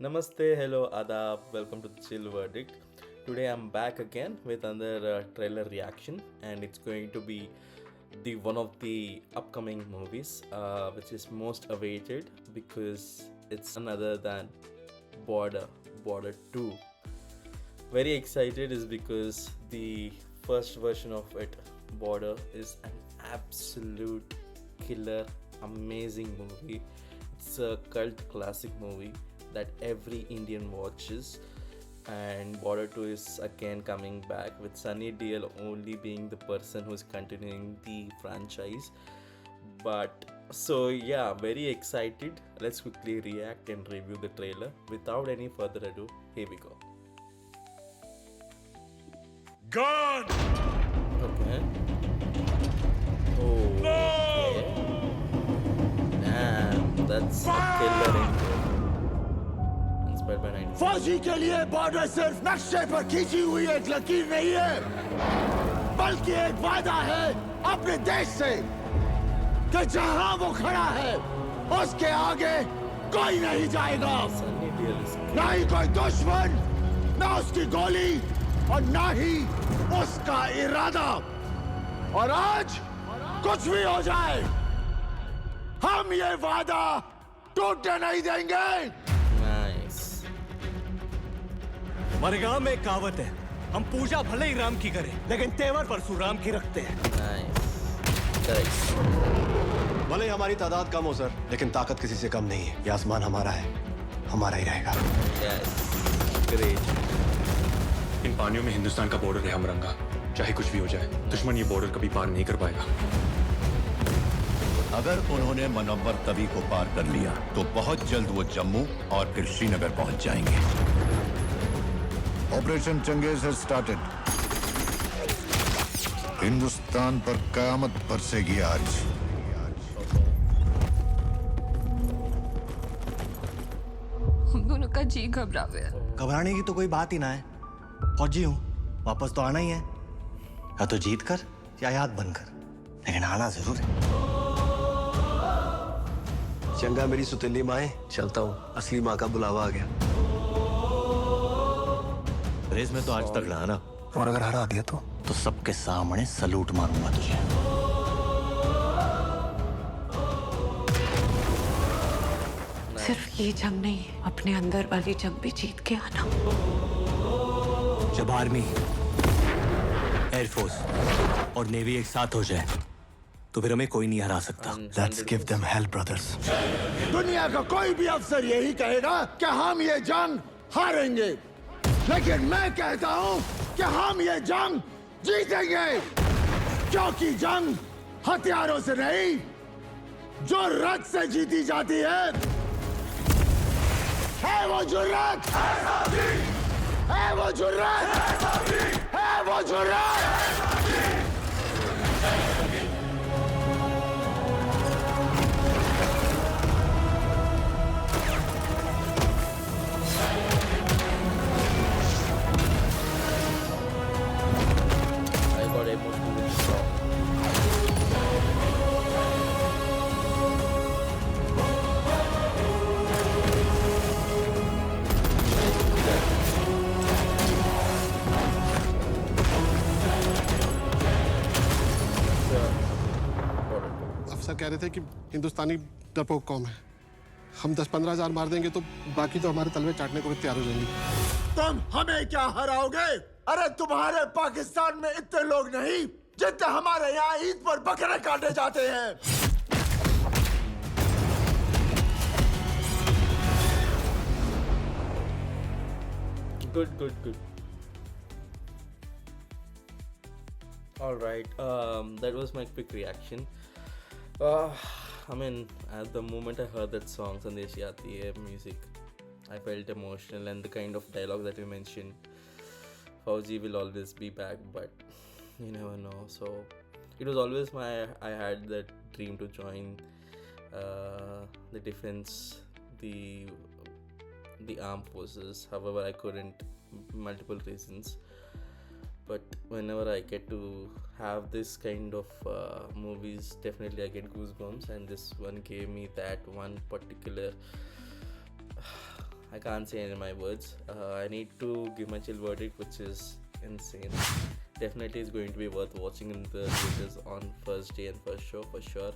Namaste, hello, adab, welcome to the Chill Verdict. Today I'm back again with another trailer reaction, and it's going to be the one of the upcoming movies, which is most awaited because it's none other than Border 2. Very excited is because the first version of it, Border, is an absolute killer, amazing movie. It's a cult classic movie that every Indian watches. And Border 2 is again coming back with Sunny Deol only being the person who's continuing the franchise. But so yeah, very excited. Let's quickly react and review the trailer. Without any further ado, here we go. Gun! Okay. Oh. Okay. Damn, that's a killer intro. Inspired by 90s. फौजी के लिए border सिर्फ नक्शे पर खींची हुई एक लकीर नहीं है, बल्कि एक वादा है अपने देश से कि जहां वो खड़ा है उसके आगे कोई नहीं जाएगा। Sunny Deol is ना ही कोई दुश्मन, ना उसकी गोली और ना ही उसका इरादा। और आज कुछ भी हो जाए, हम ये वादा टूटने नहीं देंगे। nice. हमारे गांव में एक कहावत है, हम पूजा भले ही राम की करें लेकिन तेवर परशुराम की रखते हैं। Nice. Correct. भले ही हमारी तादाद कम हो सर, लेकिन ताकत किसी से कम नहीं है। ये आसमान हमारा है, हमारा ही रहेगा। Yes. Great. इन पानियों में हिंदुस्तान का बॉर्डर है हमरंगा। चाहे कुछ भी हो जाए, दुश्मन ये बॉर्डर कभी पार नहीं कर पाएगा। अगर उन्होंने मनव्वर तवी को पार कर लिया तो बहुत जल्द वो जम्मू और फिर श्रीनगर पहुंच जाएंगे। Operation Changez has started. Hindustan पर कयामत बरसेगी आज। हम दोनों का जी घबरा गया। घबराने की तो कोई बात ही ना है। फौजी हूँ, वापस तो आना ही है, या तो जीत कर या याद बनकर, लेकिन आना जरूर है। चंगा मेरी सुतीली माए, चलता हूँ। असली माँ का बुलावा आ गया। रेस में तो आज तक रहा ना, और अगर हरा दिया तो सबके सामने सलूट मारूंगा तुझे। सिर्फ ये जंग नहीं, अपने अंदर वाली जंग भी जीत के आना। जब आर्मी, एयरफोर्स और नेवी एक साथ हो जाए तो फिर हमें कोई नहीं हरा सकता। Let's give them hello brothers. दुनिया का कोई भी अफसर यही कहेगा कि हम ये जंग हारेंगे, लेकिन मैं कहता हूं कि हम ये जंग जीतेंगे, क्योंकि जंग हथियारों से नहीं, जुर्रत से जीती जाती है वो जुर्रत, है वो जुर्रत, है वो जुर्रत। I got emotional with the song. अफसर कह रहे थे कि हिंदुस्तानी डरपोक कौम है, हम 10-15 हजार मार देंगे तो बाकी तो हमारे तलवे चाटने को भी तैयार हो जाएंगे। तुम हमें क्या हराओगे? अरे तुम्हारे पाकिस्तान में इतने लोग नहीं जितने हमारे यहाँ ईद पर बकरे काटे जाते हैं। Good. All right. That was my quick reaction. I mean, at the moment I heard that song, Sandesh Aati Hai music, I felt emotional, and the kind of dialogue that you mentioned, Fauji will always be back, but you never know. So it was always I had that dream to join the defense, the armed forces. However, I couldn't, multiple reasons. But whenever I get to have this kind of movies, definitely I get goosebumps, and this one gave me that one particular, I can't say in my words. I need to give my chill verdict, which is insane. Definitely is going to be worth watching in the theaters on first day and first show for sure.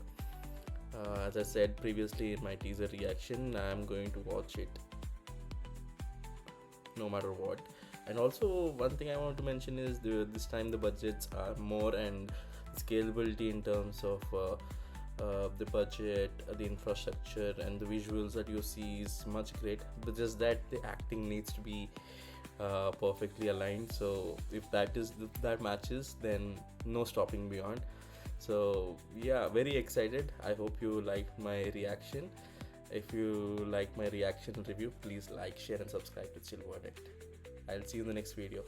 As I said previously in my teaser reaction, I'm going to watch it no matter what. And also, one thing I want to mention is this time the budgets are more, and scalability in terms of the budget, the infrastructure, and the visuals that you see is much great. But just that the acting needs to be perfectly aligned. So if that matches, then no stopping beyond. So yeah, very excited. I hope you liked my reaction. If you like my reaction review, please like, share, and subscribe to Chill Verdict. I'll see you in the next video.